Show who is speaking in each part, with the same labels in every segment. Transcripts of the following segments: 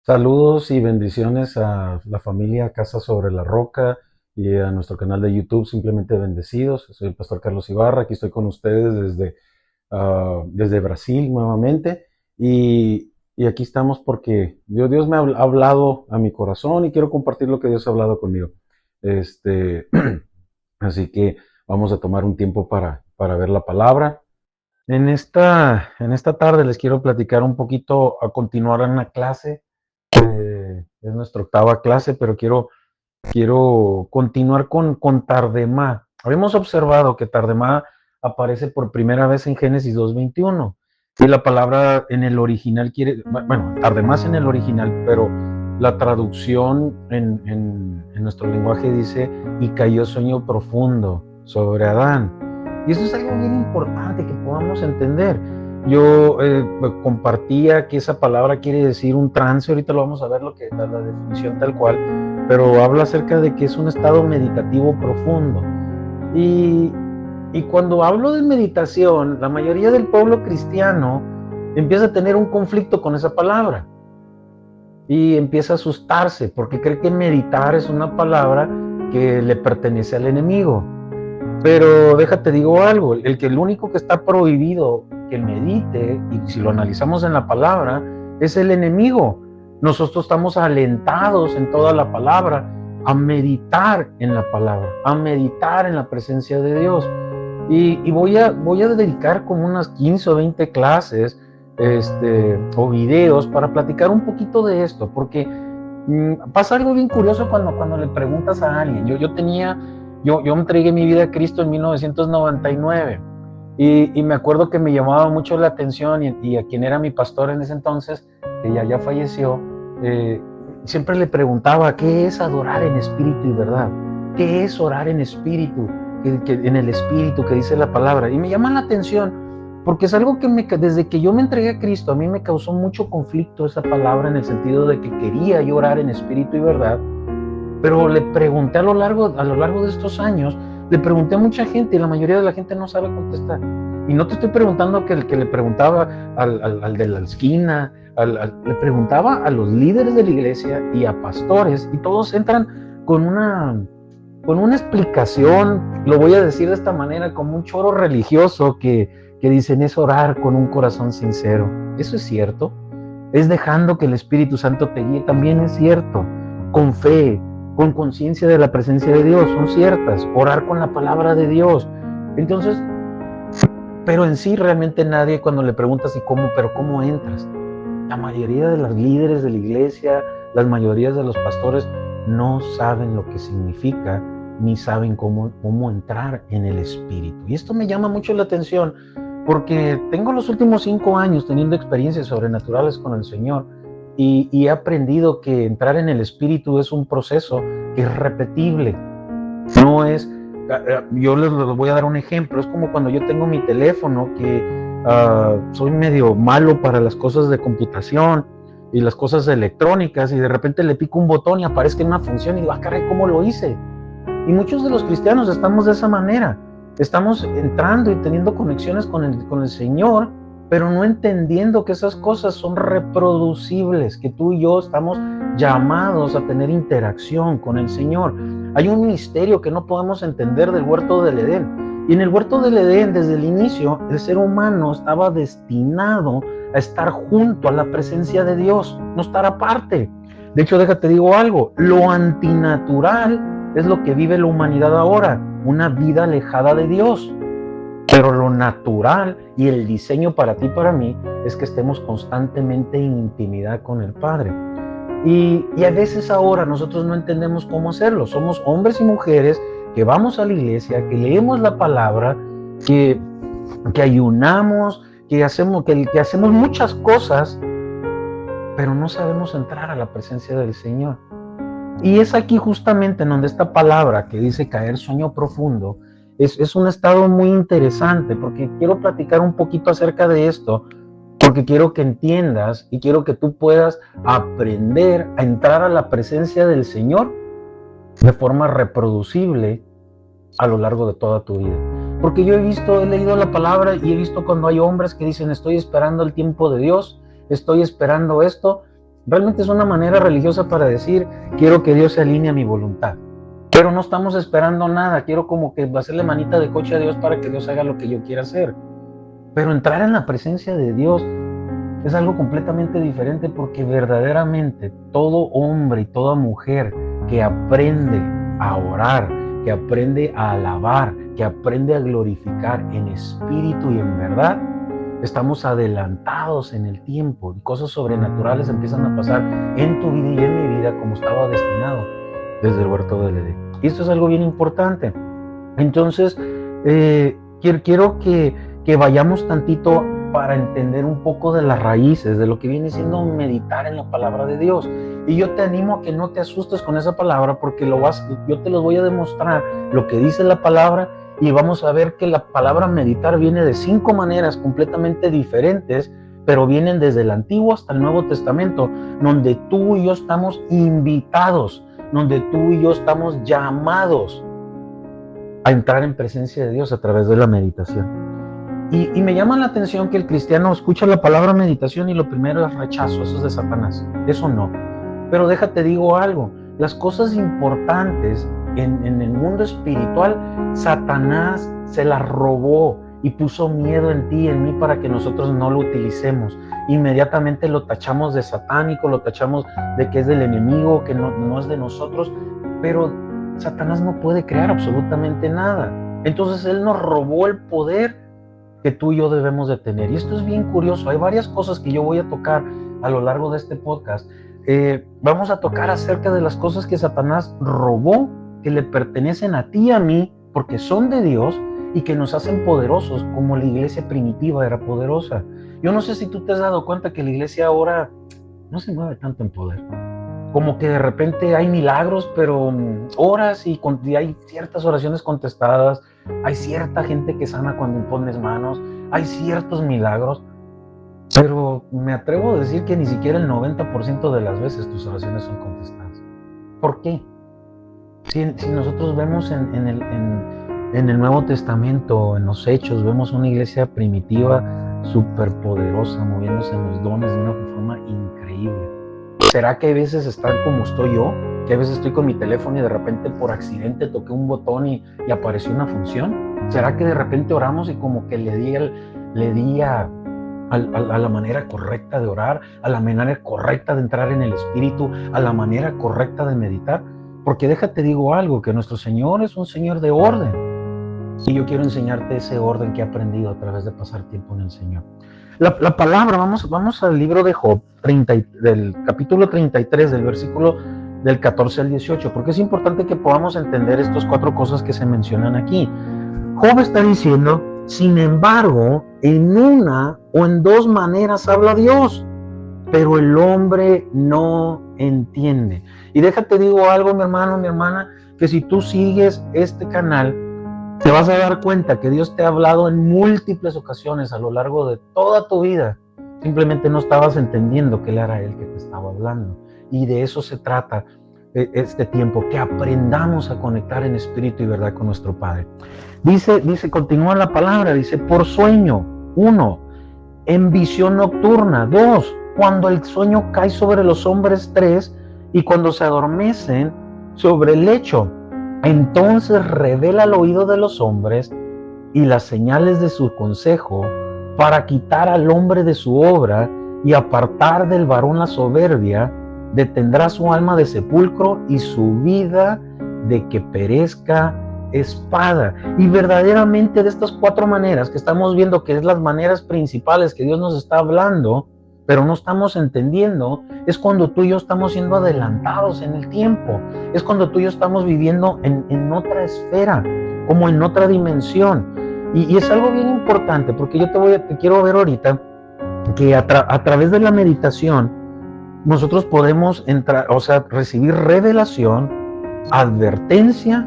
Speaker 1: Saludos y bendiciones a la familia Casa sobre la Roca y a nuestro canal de YouTube, simplemente bendecidos. Soy el pastor Carlos Ibarra, aquí estoy con ustedes desde Brasil nuevamente y aquí estamos porque Dios me ha hablado a mi corazón y quiero compartir lo que Dios ha hablado conmigo. Este, Así que vamos a tomar un tiempo para ver la palabra. En esta tarde les quiero platicar un poquito, a continuar en una clase. Es nuestra octava clase, pero quiero continuar con Tardemá. Habíamos observado que Tardemá aparece por primera vez en Génesis 2:21. Y la palabra en el original bueno, Tardemá es en el original, pero la traducción en nuestro lenguaje dice, y cayó sueño profundo sobre Adán. Y eso es algo bien importante que podamos entender. Yo compartía que esa palabra quiere decir un trance, ahorita lo vamos a ver la definición tal cual, pero habla acerca de que es un estado meditativo profundo. Y, y cuando hablo de meditación, la mayoría del pueblo cristiano empieza a tener un conflicto con esa palabra y empieza a asustarse porque cree que meditar es una palabra que le pertenece al enemigo. Pero déjate digo algo, el único que está prohibido que medite, y si lo analizamos en la palabra, es el enemigo. Nosotros estamos alentados en toda la palabra a meditar en la palabra, a meditar en la presencia de Dios. Y voy a dedicar como unas 15 o 20 clases o videos para platicar un poquito de esto, porque pasa algo bien curioso cuando le preguntas a alguien. Yo entregué mi vida a Cristo en 1999 y me acuerdo que me llamaba mucho la atención y a quien era mi pastor en ese entonces, que ya falleció, siempre le preguntaba, ¿qué es adorar en espíritu y verdad? ¿Qué es orar en espíritu? En el espíritu que dice la palabra. Y me llama la atención porque es algo que desde que yo me entregué a Cristo, a mí me causó mucho conflicto esa palabra en el sentido de que quería yo orar en espíritu y verdad, pero le pregunté a lo largo de estos años, le pregunté a mucha gente y la mayoría de la gente no sabe contestar. Y no te estoy preguntando que el que le preguntaba al de la esquina, le preguntaba a los líderes de la iglesia y a pastores, y todos entran con una explicación, lo voy a decir de esta manera, como un choro religioso que dicen es orar con un corazón sincero. Eso es cierto. Es dejando que el Espíritu Santo te guíe, también es cierto. Con fe, con conciencia de la presencia de Dios, son ciertas. Orar con la palabra de Dios. Entonces, pero en sí realmente nadie cuando le preguntas pero cómo entras. La mayoría de los líderes de la iglesia, las mayorías de los pastores no saben lo que significa ni saben cómo entrar en el Espíritu. Y esto me llama mucho la atención porque tengo los últimos 5 años teniendo experiencias sobrenaturales con el Señor y he aprendido que entrar en el Espíritu es un proceso que es repetible. No es, yo les voy a dar un ejemplo, es como cuando yo tengo mi teléfono que soy medio malo para las cosas de computación y las cosas electrónicas y de repente le pico un botón y aparece una función y digo, caray, ¿cómo lo hice? Y muchos de los cristianos estamos de esa manera, estamos entrando y teniendo conexiones con el Señor, pero no entendiendo que esas cosas son reproducibles, que tú y yo estamos llamados a tener interacción con el Señor. Hay un misterio que no podemos entender del huerto del Edén. Y en el huerto del Edén, desde el inicio, el ser humano estaba destinado a estar junto a la presencia de Dios, no estar aparte. De hecho, déjate digo algo, lo antinatural es lo que vive la humanidad ahora, una vida alejada de Dios. Pero lo natural y el diseño para ti y para mí es que estemos constantemente en intimidad con el Padre. Y a veces ahora nosotros no entendemos cómo hacerlo. Somos hombres y mujeres que vamos a la iglesia, que leemos la palabra, que ayunamos, que hacemos muchas cosas, pero no sabemos entrar a la presencia del Señor. Y es aquí justamente en donde esta palabra que dice caer sueño profundo es un estado muy interesante, porque quiero platicar un poquito acerca de esto, porque quiero que entiendas y quiero que tú puedas aprender a entrar a la presencia del Señor de forma reproducible a lo largo de toda tu vida. Porque yo he leído la palabra y he visto cuando hay hombres que dicen estoy esperando el tiempo de Dios, estoy esperando esto, Realmente es una manera religiosa para decir, quiero que Dios se alinee a mi voluntad. Pero no estamos esperando nada, quiero como que hacerle manita de coche a Dios para que Dios haga lo que yo quiera hacer. Pero entrar en la presencia de Dios es algo completamente diferente, porque verdaderamente todo hombre y toda mujer que aprende a orar, que aprende a alabar, que aprende a glorificar en espíritu y en verdad, estamos adelantados en el tiempo y cosas sobrenaturales empiezan a pasar en tu vida y en mi vida como estaba destinado desde el huerto del Edén. Y esto es algo bien importante. Entonces, quiero que vayamos tantito para entender un poco de las raíces, de lo que viene siendo meditar en la palabra de Dios. Y yo te animo a que no te asustes con esa palabra, porque yo te lo voy a demostrar, lo que dice la palabra, y vamos a ver que la palabra meditar viene de 5 maneras completamente diferentes, pero vienen desde el Antiguo hasta el Nuevo Testamento, donde tú y yo estamos invitados, donde tú y yo estamos llamados a entrar en presencia de Dios a través de la meditación. Y me llama la atención que el cristiano escucha la palabra meditación y lo primero es rechazo, eso es de Satanás, eso no. Pero déjate digo algo, las cosas importantes en el mundo espiritual, Satanás se las robó y puso miedo en ti y en mí para que nosotros no lo utilicemos. Inmediatamente lo tachamos de satánico, lo tachamos de que es del enemigo, que no es de nosotros, pero Satanás no puede crear absolutamente nada. Entonces él nos robó el poder que tú y yo debemos de tener. Y esto es bien curioso, hay varias cosas que yo voy a tocar a lo largo de este podcast. Vamos a tocar acerca de las cosas que Satanás robó, que le pertenecen a ti y a mí, porque son de Dios y que nos hacen poderosos, como la iglesia primitiva era poderosa. Yo no sé si tú te has dado cuenta que la iglesia ahora no se mueve tanto en poder. Como que de repente hay milagros, pero oras y hay ciertas oraciones contestadas, hay cierta gente que sana cuando impones manos, hay ciertos milagros, pero me atrevo a decir que ni siquiera el 90% de las veces tus oraciones son contestadas. ¿Por qué? Si nosotros vemos en el Nuevo Testamento, en los Hechos, vemos una iglesia primitiva súper poderosa, moviéndose en los dones de una forma increíble. ¿Será que hay veces están como estoy yo? Que a veces estoy con mi teléfono y de repente por accidente toqué un botón y apareció una función. ¿Será que de repente oramos y como que le di a la manera correcta de orar, a la manera correcta de entrar en el Espíritu, a la manera correcta de meditar? Porque déjate digo algo, que nuestro Señor es un Señor de orden. Y yo quiero enseñarte ese orden que he aprendido a través de pasar tiempo en el Señor. La palabra, vamos al libro de Job, del capítulo 33, del versículo del 14 al 18, porque es importante que podamos entender estas 4 cosas que se mencionan aquí. Job está diciendo, sin embargo, en una o en 2 maneras habla Dios, pero el hombre no entiende. Y déjate digo algo, mi hermano, mi hermana, que si tú sigues este canal, te vas a dar cuenta que Dios te ha hablado en múltiples ocasiones a lo largo de toda tu vida. Simplemente no estabas entendiendo que Él era Él que te estaba hablando. Y de eso se trata este tiempo, que aprendamos a conectar en espíritu y verdad con nuestro Padre. Dice, continúa la palabra, dice, por sueño, 1, en visión nocturna, 2, cuando el sueño cae sobre los hombres, 3, y cuando se adormecen sobre el lecho. Entonces revela al oído de los hombres y las señales de su consejo para quitar al hombre de su obra y apartar del varón la soberbia, detendrá su alma de sepulcro y su vida de que perezca espada. Y verdaderamente de estas 4 maneras que estamos viendo, que es las maneras principales que Dios nos está hablando, pero no estamos entendiendo, es cuando tú y yo estamos siendo adelantados en el tiempo, es cuando tú y yo estamos viviendo en otra esfera, como en otra dimensión. Y es algo bien importante, porque yo te quiero ver ahorita que a través de la meditación nosotros podemos recibir revelación, advertencia,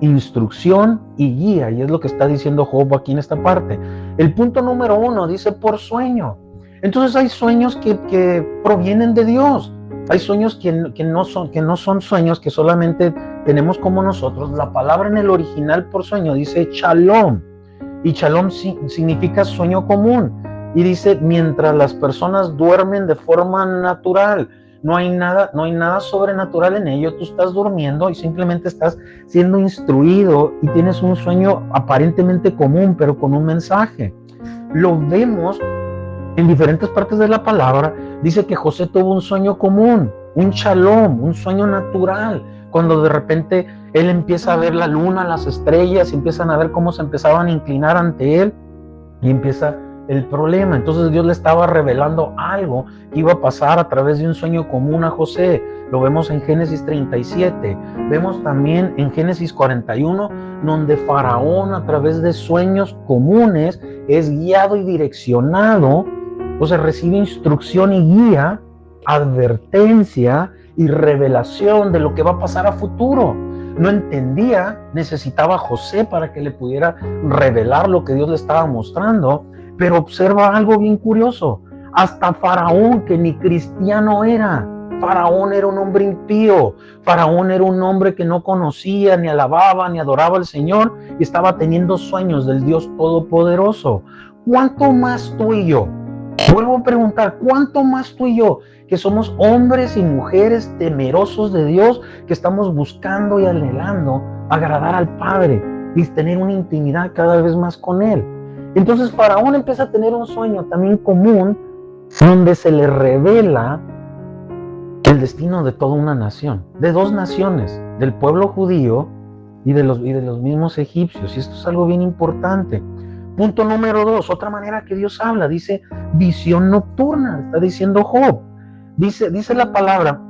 Speaker 1: instrucción y guía, y es lo que está diciendo Job aquí en esta parte. El punto número 1 dice por sueño. Entonces hay sueños que provienen de Dios. Hay sueños que no son sueños que solamente tenemos como nosotros. La palabra en el original por sueño dice shalom. Y shalom significa sueño común. Y dice, mientras las personas duermen de forma natural. no hay nada sobrenatural en ello. Tú estás durmiendo y simplemente estás siendo instruido y tienes un sueño aparentemente común, pero con un mensaje. Lo vemos en diferentes partes de la palabra. Dice que José tuvo un sueño común, un shalom, un sueño natural, cuando de repente él empieza a ver la luna, las estrellas, y empiezan a ver cómo se empezaban a inclinar ante él, y empieza el problema. Entonces Dios le estaba revelando algo que iba a pasar a través de un sueño común a José. Lo vemos en Génesis 37, vemos también en Génesis 41, donde Faraón a través de sueños comunes es guiado y direccionado, o sea, recibe instrucción y guía, advertencia y revelación de lo que va a pasar a futuro. No entendía, necesitaba a José para que le pudiera revelar lo que Dios le estaba mostrando, pero observa algo bien curioso. Hasta Faraón, que ni cristiano era, Faraón era un hombre impío, Faraón era un hombre que no conocía, ni alababa, ni adoraba al Señor, y estaba teniendo sueños del Dios Todopoderoso. ¿Cuánto más tú y yo? Vuelvo a preguntar, ¿cuánto más tú y yo, que somos hombres y mujeres temerosos de Dios, que estamos buscando y anhelando agradar al Padre y tener una intimidad cada vez más con Él? Entonces Faraón empieza a tener un sueño también común, donde se le revela el destino de toda una nación, de dos naciones, del pueblo judío y de los mismos egipcios. Y esto es algo bien importante. Punto número 2, otra manera que Dios habla, dice visión nocturna, está diciendo Job. Dice la palabra,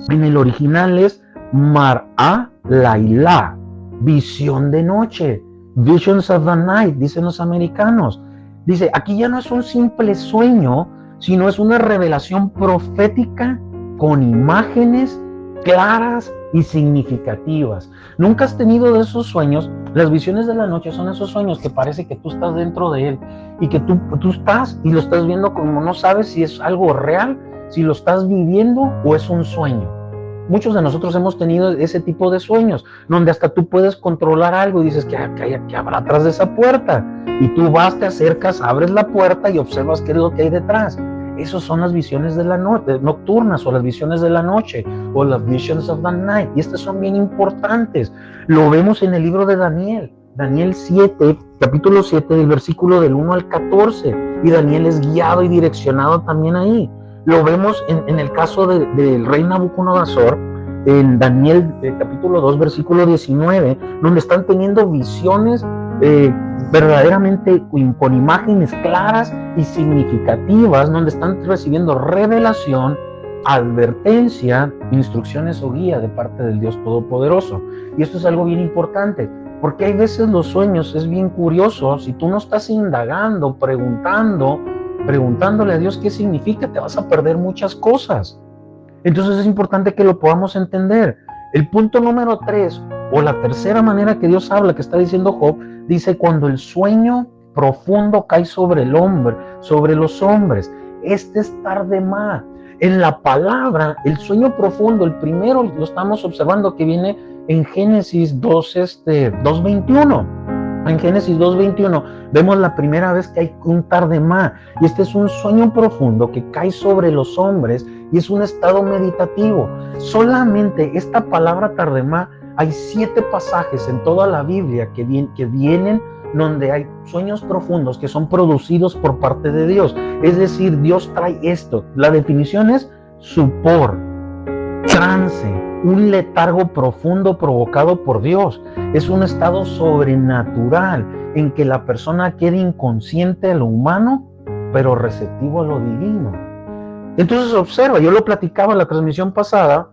Speaker 1: en el original es mar'a lailá, visión de noche, visions of the night, dicen los americanos. Dice, aquí ya no es un simple sueño, sino es una revelación profética con imágenes claras y significativas. ¿Nunca has tenido de esos sueños? Las visiones de la noche son esos sueños que parece que tú estás dentro de él y que tú estás y lo estás viendo, como no sabes si es algo real, si lo estás viviendo o es un sueño. Muchos de nosotros hemos tenido ese tipo de sueños, donde hasta tú puedes controlar algo y dices, ¿qué habrá atrás de esa puerta? Y tú vas, te acercas, abres la puerta y observas qué es lo que hay detrás. Esas son las visiones de la noche, nocturnas, o las visiones de la noche, o las visions of the night. Y estas son bien importantes. Lo vemos en el libro de Daniel. Daniel 7, capítulo 7, del versículo del 1 al 14. Y Daniel es guiado y direccionado también ahí. Lo vemos en el caso del rey Nabucodonosor, en Daniel capítulo 2, versículo 19, donde están teniendo visiones verdaderamente con imágenes claras y significativas, donde están recibiendo revelación, advertencia, instrucciones o guía de parte del Dios Todopoderoso. Y esto es algo bien importante, porque hay veces los sueños es bien curioso. Si tú no estás indagando, preguntándole a Dios qué significa, te vas a perder muchas cosas. Entonces es importante que lo podamos entender. El punto número 3, o la tercera manera que Dios habla, que está diciendo Job, dice cuando el sueño profundo cae sobre el hombre, sobre los hombres. Este es Tardemá. En la palabra, el sueño profundo, el primero lo estamos observando que viene en Génesis 2:21. En Génesis 2:21 vemos la primera vez que hay un Tardemá, y este es un sueño profundo que cae sobre los hombres y es un estado meditativo. Solamente esta palabra Tardemá, hay 7 pasajes en toda la Biblia que vienen donde hay sueños profundos que son producidos por parte de Dios. Es decir, Dios trae esto. La definición es sopor, trance, un letargo profundo provocado por Dios. Es un estado sobrenatural en que la persona queda inconsciente a lo humano, pero receptivo a lo divino. Entonces observa, yo lo platicaba en la transmisión pasada,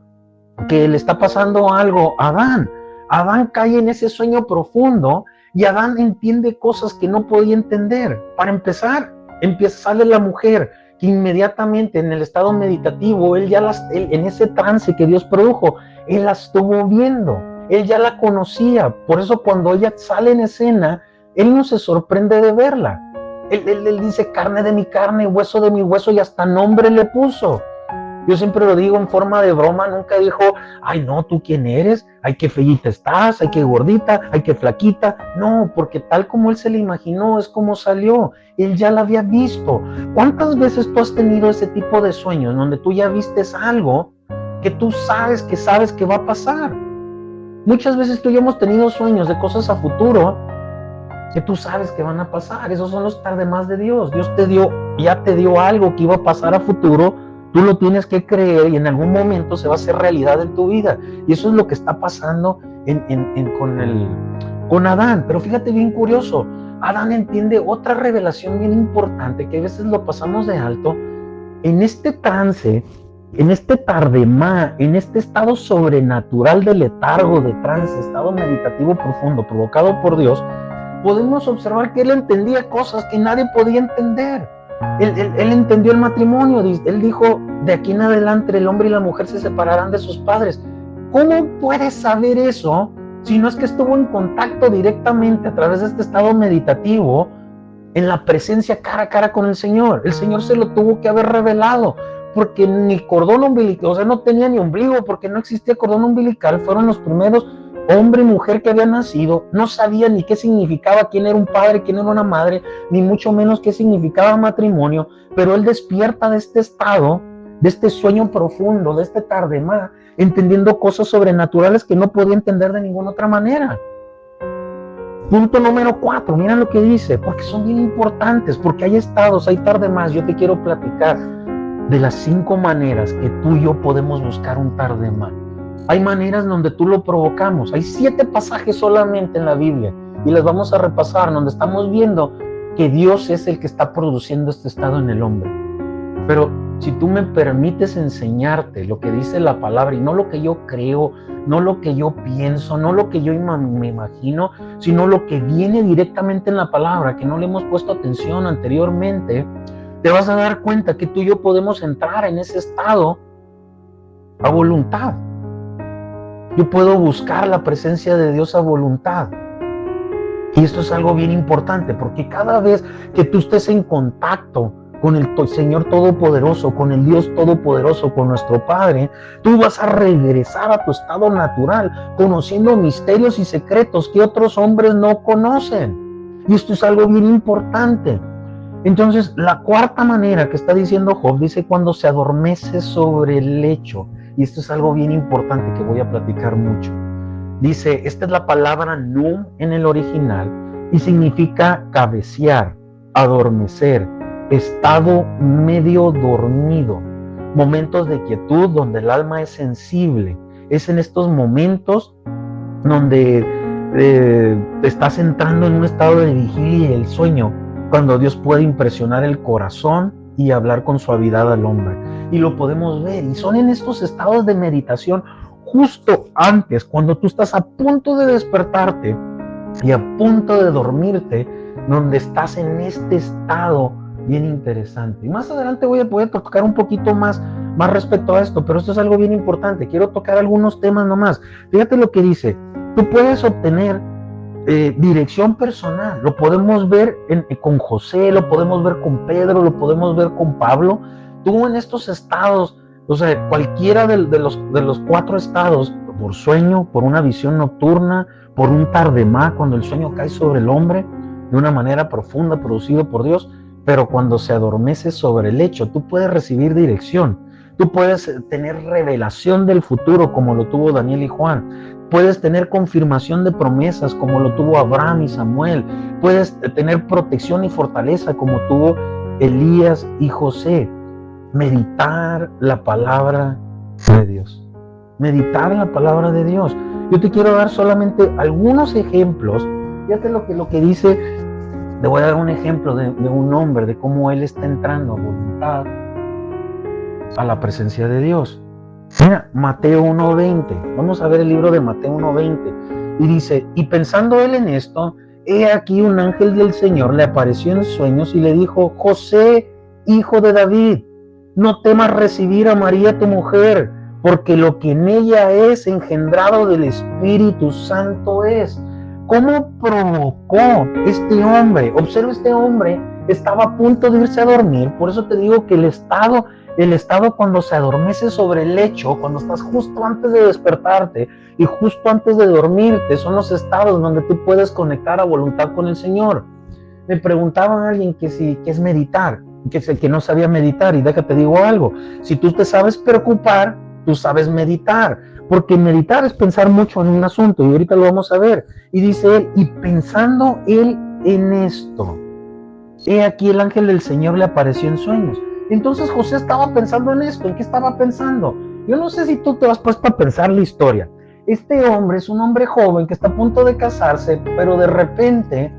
Speaker 1: que le está pasando algo a Adán. Adán cae en ese sueño profundo y Adán entiende cosas que no podía entender. Para empezar, sale la mujer, que inmediatamente en el estado meditativo, él en ese trance que Dios produjo, él la estuvo viendo, él ya la conocía. Por eso cuando ella sale en escena, él no se sorprende de verla. Él dice, carne de mi carne, hueso de mi hueso, y hasta nombre le puso. Yo siempre lo digo en forma de broma, nunca dijo, ay no, ¿tú quién eres? Ay, qué feíta estás, ay, qué gordita, ay, qué flaquita. No, porque tal como él se le imaginó es como salió. Él ya la había visto. ¿Cuántas veces tú has tenido ese tipo de sueños donde tú ya vistes algo que tú sabes que va a pasar? Muchas veces tú y yo hemos tenido sueños de cosas a futuro que tú sabes que van a pasar. Esos son los tardemás de Dios. Dios ya te dio algo que iba a pasar a futuro. Tú lo tienes que creer y en algún momento se va a hacer realidad en tu vida. Y eso es lo que está pasando con Adán. Pero fíjate bien curioso, Adán entiende otra revelación bien importante que a veces lo pasamos de alto. En este trance, en este tardemá, en este estado sobrenatural de letargo, de trance, estado meditativo profundo provocado por Dios, podemos observar que él entendía cosas que nadie podía entender. Él entendió el matrimonio. Él dijo, de aquí en adelante el hombre y la mujer se separarán de sus padres. ¿Cómo puedes saber eso si no es que estuvo en contacto directamente a través de este estado meditativo, en la presencia cara a cara con el Señor? El Señor se lo tuvo que haber revelado, porque ni cordón umbilical, o sea, no tenía ni ombligo, porque no existía cordón umbilical. Fueron los primeros hombre y mujer que había nacido, no sabía ni qué significaba, quién era un padre, quién era una madre, ni mucho menos qué significaba matrimonio, pero él despierta de este estado, de este sueño profundo, de este tardemá, entendiendo cosas sobrenaturales que no podía entender de ninguna otra manera. Punto número 4, mira lo que dice, porque son bien importantes, porque hay estados, hay tardemás. Yo te quiero platicar de las 5 maneras que tú y yo podemos buscar un tardemá. Hay maneras donde tú lo provocamos. Hay 7 pasajes solamente en la Biblia y les vamos a repasar, donde estamos viendo que Dios es el que está produciendo este estado en el hombre. Pero si tú me permites enseñarte lo que dice la palabra y no lo que yo creo, no lo que yo pienso, no lo que yo me imagino, sino lo que viene directamente en la palabra, que no le hemos puesto atención anteriormente, te vas a dar cuenta que tú y yo podemos entrar en ese estado a voluntad. Yo puedo buscar la presencia de Dios a voluntad. Y esto es algo bien importante, porque cada vez que tú estés en contacto con el Señor Todopoderoso, con el Dios Todopoderoso, con nuestro Padre, tú vas a regresar a tu estado natural, conociendo misterios y secretos que otros hombres no conocen. Y esto es algo bien importante. Entonces, la 4ª manera que está diciendo Job, dice cuando se adormece sobre el lecho. Y esto es algo bien importante que voy a platicar mucho. Dice, esta es la palabra num en el original y significa cabecear, adormecer, estado medio dormido, momentos de quietud donde el alma es sensible. Es en estos momentos donde estás entrando en un estado de vigilia y el sueño, cuando Dios puede impresionar el corazón y hablar con suavidad al hombre. Y lo podemos ver, y son en estos estados de meditación justo antes, cuando tú estás a punto de despertarte y a punto de dormirte, donde estás en este estado bien interesante. Y más adelante voy a tocar un poquito más respecto a esto, pero esto es algo bien importante. Quiero tocar algunos temas nomás. Fíjate lo que dice, tú puedes obtener dirección personal. Lo podemos ver con José, lo podemos ver con Pedro, lo podemos ver con Pablo. Tú en estos estados, o sea, cualquiera de los 4 estados, por sueño, por una visión nocturna, por un tardemá, cuando el sueño cae sobre el hombre de una manera profunda, producido por Dios, pero cuando se adormece sobre el lecho, tú puedes recibir dirección. Tú puedes tener revelación del futuro, como lo tuvo Daniel y Juan. Puedes tener confirmación de promesas, como lo tuvo Abraham y Samuel. Puedes tener protección y fortaleza, como tuvo Elías y José. Meditar la palabra de Dios. Meditar la palabra de Dios. Yo te quiero dar solamente algunos ejemplos. Fíjate lo que dice. Te voy a dar un ejemplo de un hombre, de cómo él está entrando a voluntad a la presencia de Dios. Mira, Mateo 1:20. Vamos a ver el libro de Mateo 1:20. Y dice, y pensando él en esto, he aquí un ángel del Señor le apareció en sueños y le dijo, José, hijo de David, no temas recibir a María tu mujer, porque lo que en ella es engendrado del Espíritu Santo es. ¿Cómo provocó este hombre? Observa, este hombre estaba a punto de irse a dormir. Por eso te digo que el estado el estado cuando se adormece sobre el lecho, cuando estás justo antes de despertarte y justo antes de dormirte, son los estados donde tú puedes conectar a voluntad con el Señor. Me preguntaba a alguien que es meditar, que no sabía meditar, y déjate digo algo, si tú te sabes preocupar, tú sabes meditar, porque meditar es pensar mucho en un asunto, y ahorita lo vamos a ver. Y dice él, y pensando él en esto, he aquí el ángel del Señor le apareció en sueños. Entonces José estaba pensando en esto. ¿En qué estaba pensando? Yo no sé si tú te has puesto a pensar la historia. Este hombre es un hombre joven que está a punto de casarse, pero de repente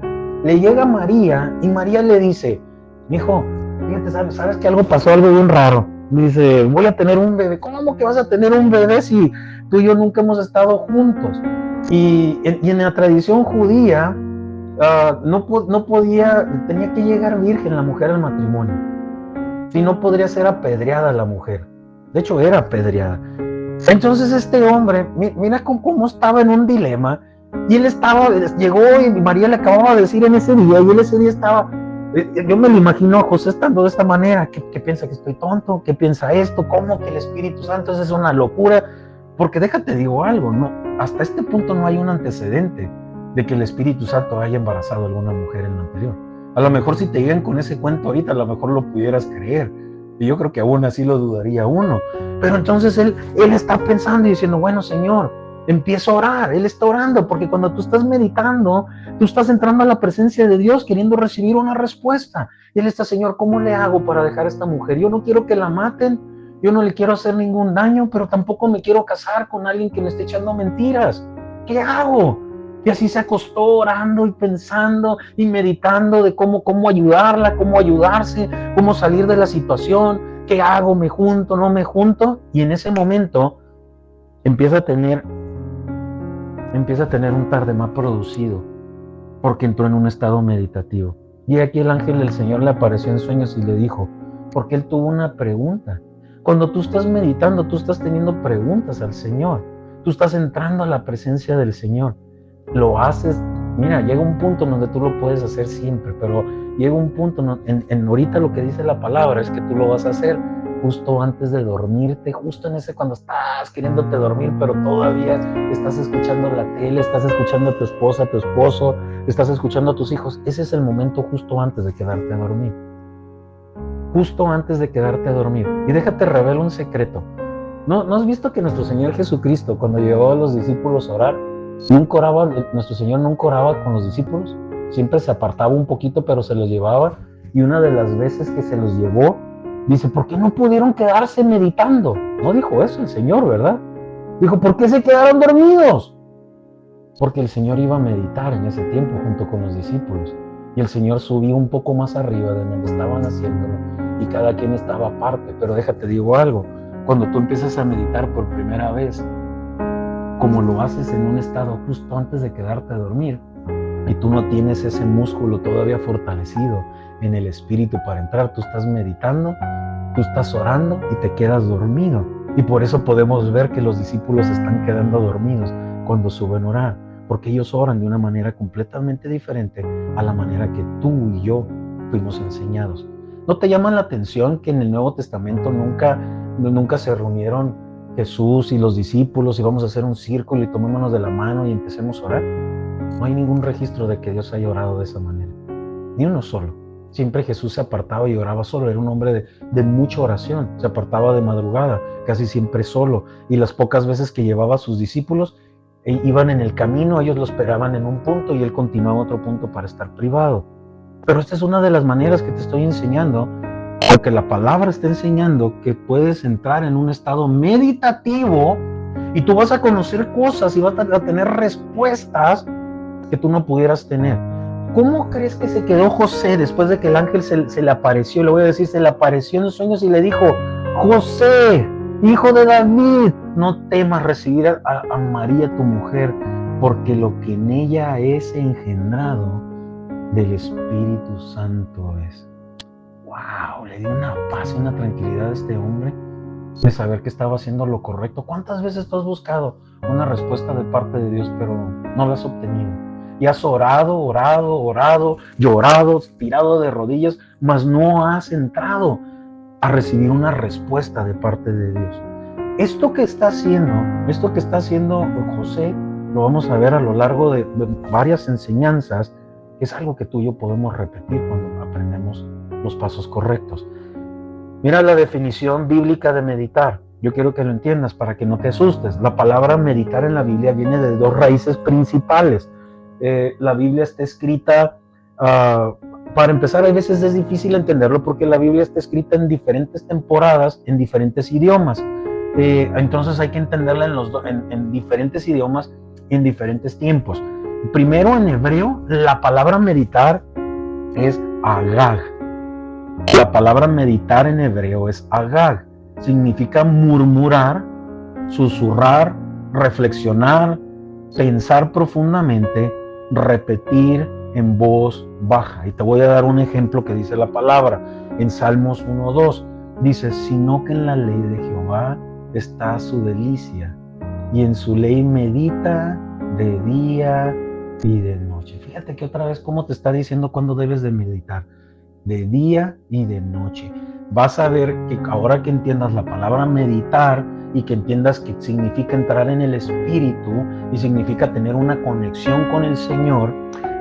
Speaker 1: le llega María y María le dice, mijo, fíjate, sabes que algo pasó, algo bien raro. Dice, voy a tener un bebé. ¿Cómo que vas a tener un bebé si tú y yo nunca hemos estado juntos? Y en la tradición judía, no podía, tenía que llegar virgen la mujer al matrimonio. Si no, podría ser apedreada la mujer. De hecho, era apedreada. Entonces este hombre, mira cómo estaba en un dilema. Y él llegó y María le acababa de decir en ese día, y él ese día estaba, yo me lo imagino a José estando de esta manera. ¿Qué piensa, que estoy tonto? ¿Qué piensa esto? ¿Cómo que el Espíritu Santo es una locura? Porque déjate digo algo, no, hasta este punto no hay un antecedente de que el Espíritu Santo haya embarazado a alguna mujer en lo anterior. A lo mejor si te llegan con ese cuento ahorita, a lo mejor lo pudieras creer. Y yo creo que aún así lo dudaría uno. Pero entonces él está pensando y diciendo, bueno, Señor, empiezo a orar. Él está orando, porque cuando tú estás meditando, tú estás entrando a la presencia de Dios queriendo recibir una respuesta. Y él está, Señor, ¿cómo le hago para dejar a esta mujer? Yo no quiero que la maten, yo no le quiero hacer ningún daño, pero tampoco me quiero casar con alguien que me esté echando mentiras. ¿Qué hago? Y así se acostó orando y pensando y meditando de cómo ayudarla, cómo ayudarse, cómo salir de la situación. ¿Qué hago? ¿Me junto? ¿No me junto? Y en ese momento empieza a tener un tardemá producido, porque entró en un estado meditativo. Y aquí el ángel del Señor le apareció en sueños y le dijo, porque él tuvo una pregunta. Cuando tú estás meditando, tú estás teniendo preguntas al Señor. Tú estás entrando a la presencia del Señor. Lo haces, mira, llega un punto donde tú lo puedes hacer siempre, pero llega un punto, en ahorita lo que dice la palabra es que tú lo vas a hacer justo antes de dormirte, justo en ese cuando estás queriéndote dormir, pero todavía estás escuchando la tele, estás escuchando a tu esposa, a tu esposo, estás escuchando a tus hijos. Ese es el momento justo antes de quedarte a dormir. Justo antes de quedarte a dormir. Y déjate revelo un secreto. ¿No has visto que nuestro Señor Jesucristo, cuando llevó a los discípulos a orar, nuestro Señor nunca oraba con los discípulos? Siempre se apartaba un poquito, pero se los llevaba. Y una de las veces que se los llevó, dice, ¿por qué no pudieron quedarse meditando? No dijo eso el Señor, ¿verdad? Dijo, ¿por qué se quedaron dormidos? Porque el Señor iba a meditar en ese tiempo junto con los discípulos. Y el Señor subía un poco más arriba de donde estaban haciéndolo. Y cada quien estaba aparte. Pero déjate digo algo, cuando tú empiezas a meditar por primera vez, como lo haces en un estado justo antes de quedarte a dormir, y tú no tienes ese músculo todavía fortalecido en el espíritu para entrar, tú estás meditando, tú estás orando y te quedas dormido. Y por eso podemos ver que los discípulos están quedando dormidos cuando suben a orar, porque ellos oran de una manera completamente diferente a la manera que tú y yo fuimos enseñados. ¿No te llama la atención que en el Nuevo Testamento nunca se reunieron Jesús y los discípulos y vamos a hacer un círculo y tomémonos de la mano y empecemos a orar? No hay ningún registro de que Dios haya orado de esa manera, ni uno solo. Siempre Jesús se apartaba y oraba solo, era un hombre de mucha oración, se apartaba de madrugada, casi siempre solo, y las pocas veces que llevaba a sus discípulos, iban en el camino, ellos lo esperaban en un punto y él continuaba a otro punto para estar privado. Pero esta es una de las maneras que te estoy enseñando, porque la palabra está enseñando que puedes entrar en un estado meditativo y tú vas a conocer cosas y vas a tener respuestas que tú no pudieras tener. ¿Cómo crees que se quedó José después de que el ángel se le apareció? Le voy a decir, se le apareció en sueños y le dijo, José, hijo de David, no temas recibir a María tu mujer, porque lo que en ella es engendrado del Espíritu Santo es. ¡Wow! Le dio una paz y una tranquilidad a este hombre de saber que estaba haciendo lo correcto. ¿Cuántas veces tú has buscado una respuesta de parte de Dios, pero no la has obtenido? Y has orado, llorado, tirado de rodillas, mas no has entrado. a recibir una respuesta de parte de Dios. Esto que está haciendo José, lo vamos a ver a lo largo de varias enseñanzas, es algo que tú y yo podemos repetir cuando aprendemos los pasos correctos. Mira la definición bíblica de meditar. Yo quiero que lo entiendas para que no te asustes. La palabra meditar en la Biblia viene de dos raíces principales. La Biblia está escrita, para empezar, a veces es difícil entenderlo porque la Biblia está escrita en diferentes temporadas, en diferentes idiomas. Entonces hay que entenderla en diferentes idiomas, en diferentes tiempos. Primero, en hebreo, la palabra meditar es agag. La palabra meditar en hebreo es agag. Significa murmurar, susurrar, reflexionar, pensar profundamente, repetir en voz baja. Y te voy a dar un ejemplo que dice la palabra en Salmos 1:2. Dice: sino que en la ley de Jehová está su delicia, y en su ley medita de día y de noche. Fíjate que otra vez cómo te está diciendo cuándo debes de meditar. De día y de noche. Vas a ver que ahora que entiendas la palabra meditar y que entiendas que significa entrar en el Espíritu y significa tener una conexión con el Señor,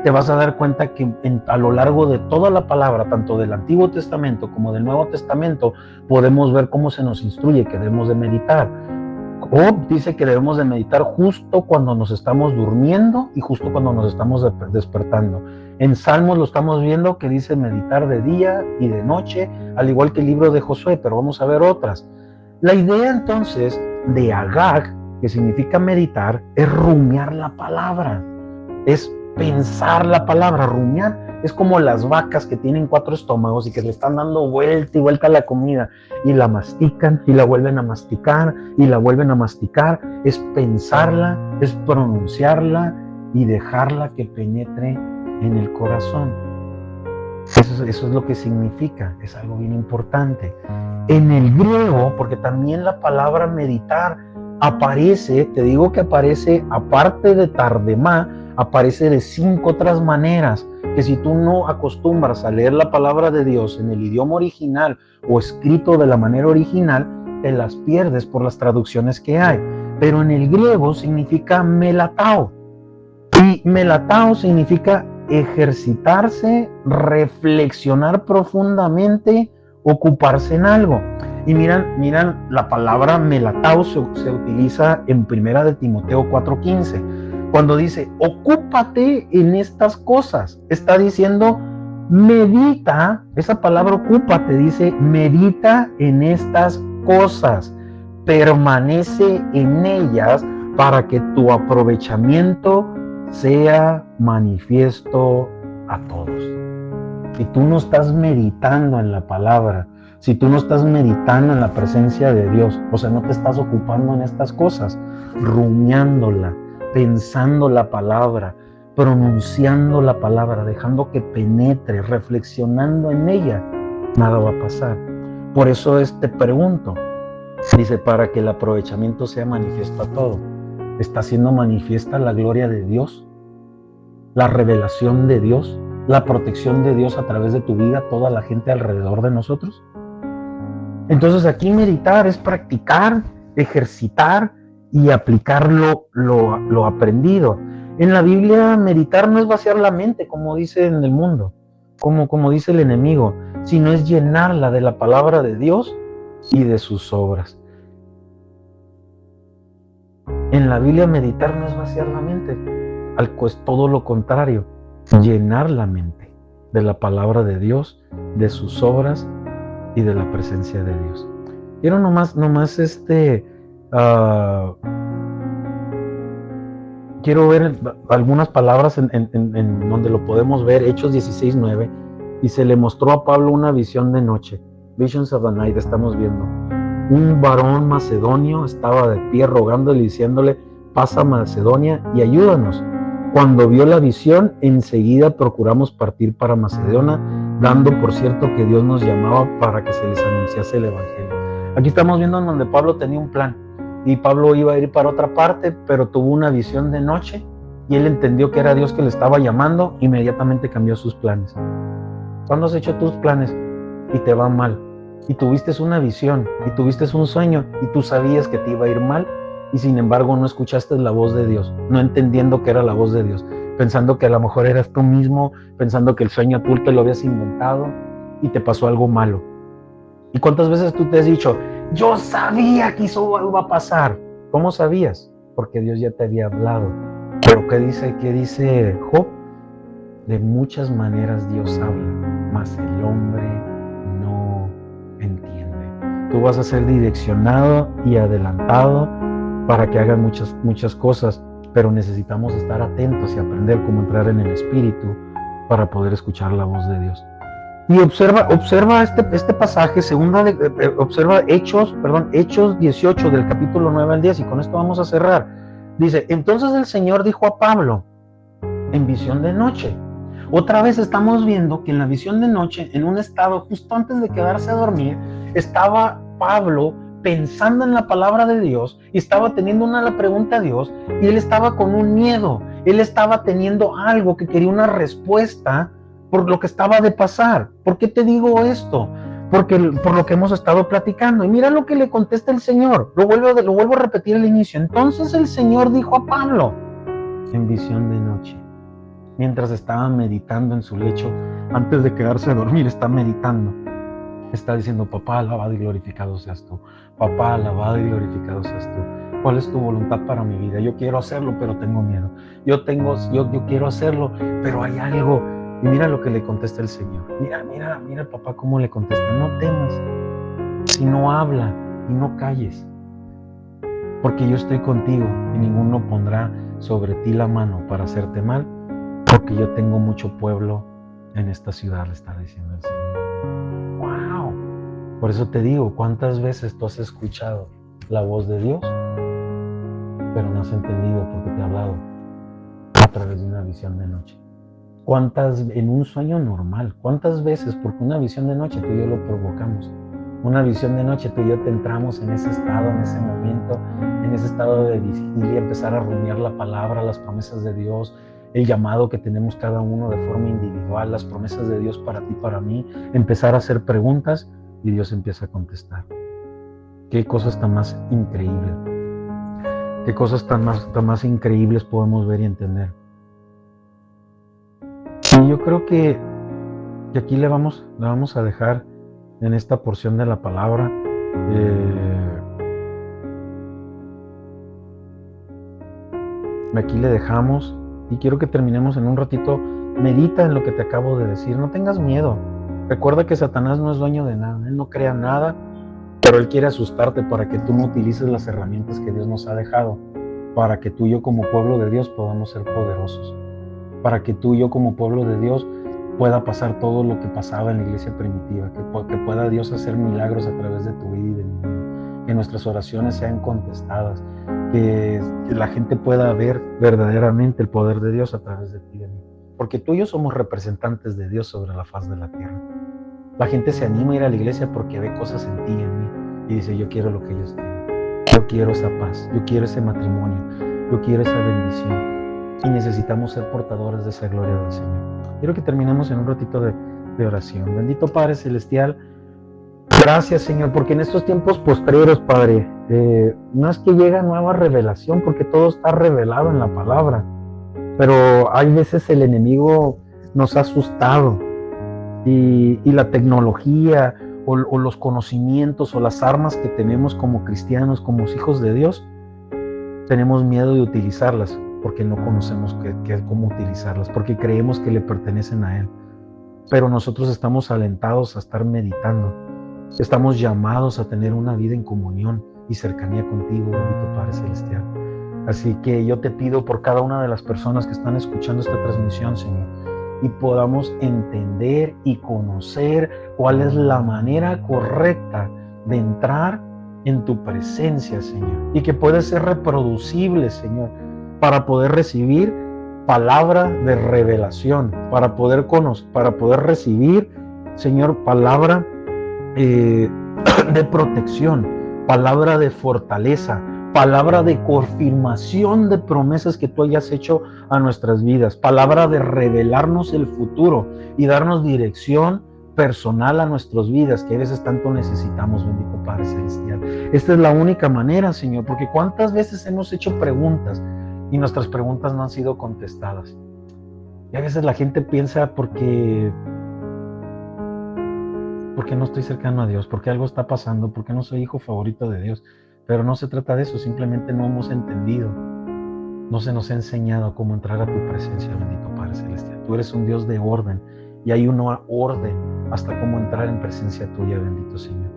Speaker 1: te vas a dar cuenta que a lo largo de toda la palabra, tanto del Antiguo Testamento como del Nuevo Testamento, podemos ver cómo se nos instruye que debemos de meditar. Job dice que debemos de meditar justo cuando nos estamos durmiendo y justo cuando nos estamos despertando. En Salmos lo estamos viendo que dice meditar de día y de noche, al igual que el libro de Josué, pero vamos a ver otras. La idea entonces de agag, que significa meditar, es rumiar la palabra, es pensar la palabra. Rumiar es como las vacas que tienen 4 estómagos y que le están dando vuelta y vuelta a la comida y la mastican y la vuelven a masticar y la vuelven a masticar. Es pensarla, es pronunciarla y dejarla que penetre en el corazón. Eso es lo que significa, es algo bien importante. En el griego, porque también la palabra meditar aparece, te digo que aparece, aparte de tardemá, aparece de 5 otras maneras, que si tú no acostumbras a leer la palabra de Dios en el idioma original o escrito de la manera original, te las pierdes por las traducciones que hay. Pero en el griego significa melatao, y melatao significa ejercitarse, reflexionar profundamente, ocuparse en algo. Y miran, la palabra melatao se utiliza en 1 de Timoteo 4:15, cuando dice, ocúpate en estas cosas. Está diciendo, medita, esa palabra ocúpate, dice, medita en estas cosas, permanece en ellas para que tu aprovechamiento sea manifiesto a todos. Si tú no estás meditando en la palabra, si tú no estás meditando en la presencia de Dios, o sea, no te estás ocupando en estas cosas, rumiándola, pensando la palabra, pronunciando la palabra, dejando que penetre, reflexionando en ella, nada va a pasar. Por eso te pregunto, dice, para que el aprovechamiento sea manifiesto a todo. ¿Está siendo manifiesta la gloria de Dios? ¿La revelación de Dios? ¿La protección de Dios a través de tu vida, toda la gente alrededor de nosotros? Entonces aquí meditar es practicar, ejercitar y aplicar lo aprendido. En la Biblia, meditar no es vaciar la mente, como dice en el mundo, como dice el enemigo, sino es llenarla de la palabra de Dios y de sus obras. En la Biblia, meditar no es vaciar la mente, es todo lo contrario, llenar la mente de la palabra de Dios, de sus obras y de la presencia de Dios. Quiero nomás quiero ver algunas palabras en donde lo podemos ver. Hechos 16:9, y se le mostró a Pablo una visión de noche. Visions of the night, estamos viendo. Un varón macedonio estaba de pie rogándole y diciéndole, pasa a Macedonia y ayúdanos. Cuando vio la visión, enseguida procuramos partir para Macedonia, dando por cierto que Dios nos llamaba para que se les anunciase el Evangelio. Aquí estamos viendo en donde Pablo tenía un plan, y Pablo iba a ir para otra parte, pero tuvo una visión de noche, y él entendió que era Dios que le estaba llamando, inmediatamente cambió sus planes. ¿Cuándo has hecho tus planes y te va mal? y tuviste una visión, y tuviste un sueño, y tú sabías que te iba a ir mal, y sin embargo no escuchaste la voz de Dios, no entendiendo que era la voz de Dios, pensando que a lo mejor eras tú mismo, pensando que el sueño tú te lo habías inventado, y te pasó algo malo. ¿Y cuántas veces tú te has dicho, yo sabía que eso iba a pasar? ¿Cómo sabías? Porque Dios ya te había hablado. Pero ¿qué dice Job? De muchas maneras Dios habla, mas el hombre no entiende. Tú vas a ser direccionado y adelantado para que hagas muchas cosas, pero necesitamos estar atentos y aprender cómo entrar en el Espíritu para poder escuchar la voz de Dios. Y observa este pasaje, observa Hechos 18 del capítulo 9 al 10, y con esto vamos a cerrar. Dice, entonces el Señor dijo a Pablo, en visión de noche. Otra vez estamos viendo que en la visión de noche, en un estado justo antes de quedarse a dormir, estaba Pablo pensando en la palabra de Dios y estaba teniendo una pregunta a Dios, y él estaba con un miedo, él estaba teniendo algo que quería una respuesta por lo que estaba de pasar. ¿Por qué te digo esto? Porque por lo que hemos estado platicando. Y mira lo que le contesta el Señor. Lo vuelvo a repetir al inicio. Entonces el Señor dijo a Pablo, en visión de noche, mientras estaba meditando en su lecho, antes de quedarse a dormir, está meditando. Está diciendo, papá, alabado y glorificado seas tú. Papá, alabado y glorificado seas tú. ¿Cuál es tu voluntad para mi vida? Yo quiero hacerlo, pero tengo miedo. Yo quiero hacerlo, pero hay algo. Y mira lo que le contesta el Señor. Mira, papá, cómo le contesta. No temas, sino habla y no calles. Porque yo estoy contigo y ninguno pondrá sobre ti la mano para hacerte mal, porque yo tengo mucho pueblo en esta ciudad, le está diciendo el Señor. ¡Wow! Por eso te digo, ¿cuántas veces tú has escuchado la voz de Dios, pero no has entendido porque te ha hablado a través de una visión de noche? ¿Cuántas en un sueño normal? ¿Cuántas veces? Porque una visión de noche tú y yo lo provocamos. Una visión de noche tú y yo te entramos en ese estado, en ese momento, en ese estado de vigilia, empezar a rumiar la palabra, las promesas de Dios, el llamado que tenemos cada uno de forma individual, las promesas de Dios para ti, para mí, empezar a hacer preguntas y Dios empieza a contestar. Qué cosas tan más increíbles, qué cosas tan más increíbles podemos ver y entender. Y yo creo que aquí le vamos a dejar en esta porción de la palabra. Aquí le dejamos y quiero que terminemos en un ratito. Medita en lo que te acabo de decir, no tengas miedo. Recuerda que Satanás no es dueño de nada, él no crea nada, pero él quiere asustarte para que tú no utilices las herramientas que Dios nos ha dejado, para que tú y yo como pueblo de Dios podamos ser poderosos, para que tú y yo como pueblo de Dios pueda pasar todo lo que pasaba en la iglesia primitiva, que pueda Dios hacer milagros a través de tu vida y de mi vida, que nuestras oraciones sean contestadas, que la gente pueda ver verdaderamente el poder de Dios a través de ti y de mí, porque tú y yo somos representantes de Dios sobre la faz de la tierra. La gente se anima a ir a la iglesia porque ve cosas en ti y en mí y dice, yo quiero lo que ellos tienen, yo quiero esa paz, yo quiero ese matrimonio, yo quiero esa bendición. Y necesitamos ser portadores de esa gloria del Señor. Quiero que terminemos en un ratito de oración. Bendito Padre Celestial, gracias Señor, porque en estos tiempos postreros, Padre, no es que llega nueva revelación, porque todo está revelado en la palabra, pero hay veces el enemigo nos ha asustado y la tecnología o los conocimientos o las armas que tenemos como cristianos, como hijos de Dios, tenemos miedo de utilizarlas porque no conocemos cómo utilizarlas, porque creemos que le pertenecen a Él. Pero nosotros estamos alentados a estar meditando, estamos llamados a tener una vida en comunión y cercanía contigo, bendito Padre Celestial. Así que yo te pido por cada una de las personas que están escuchando esta transmisión, Señor, y podamos entender y conocer cuál es la manera correcta de entrar en tu presencia, Señor, y que puede ser reproducible, Señor, para poder recibir palabra de revelación, para poder recibir, Señor, palabra de protección, palabra de fortaleza, palabra de confirmación de promesas que tú hayas hecho a nuestras vidas, palabra de revelarnos el futuro y darnos dirección, personal a nuestras vidas que a veces tanto necesitamos, bendito Padre Celestial. Esta es la única manera, Señor, porque cuántas veces hemos hecho preguntas y nuestras preguntas no han sido contestadas. Y a veces la gente piensa porque no estoy cercano a Dios, porque algo está pasando, porque no soy hijo favorito de Dios. Pero no se trata de eso, simplemente no hemos entendido. No se nos ha enseñado cómo entrar a tu presencia, bendito Padre Celestial. Tú eres un Dios de orden y hay una orden hasta cómo entrar en presencia tuya, bendito Señor.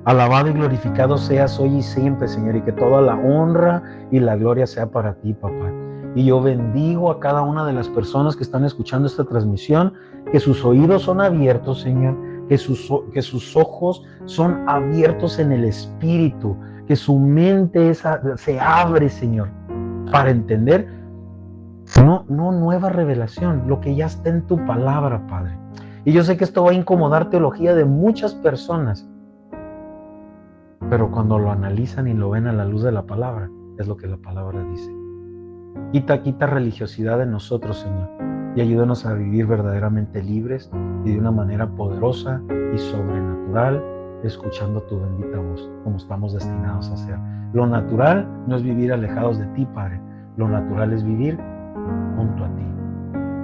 Speaker 1: Alabado y glorificado seas hoy y siempre, Señor, y que toda la honra y la gloria sea para ti, papá. Y yo bendigo a cada una de las personas que están escuchando esta transmisión, que sus oídos son abiertos, Señor, que sus ojos son abiertos en el Espíritu, que su mente se abre, Señor, para entender no nueva revelación, lo que ya está en tu palabra, Padre. Y yo sé que esto va a incomodar teología de muchas personas, pero cuando lo analizan y lo ven a la luz de la palabra, es lo que la palabra dice. Quita religiosidad de nosotros, Señor, y ayúdanos a vivir verdaderamente libres y de una manera poderosa y sobrenatural, escuchando tu bendita voz, como estamos destinados a hacer. Lo natural no es vivir alejados de ti, Padre. Lo natural es vivir junto a ti,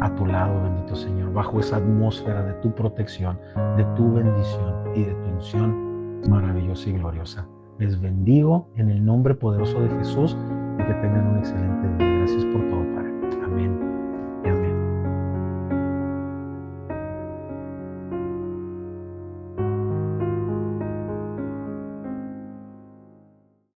Speaker 1: a tu lado, bendito Señor, bajo esa atmósfera de tu protección, de tu bendición y de tu unción maravillosa y gloriosa. Les bendigo en el nombre poderoso de Jesús y que tengan un excelente día. Gracias por todo, Padre. Amén.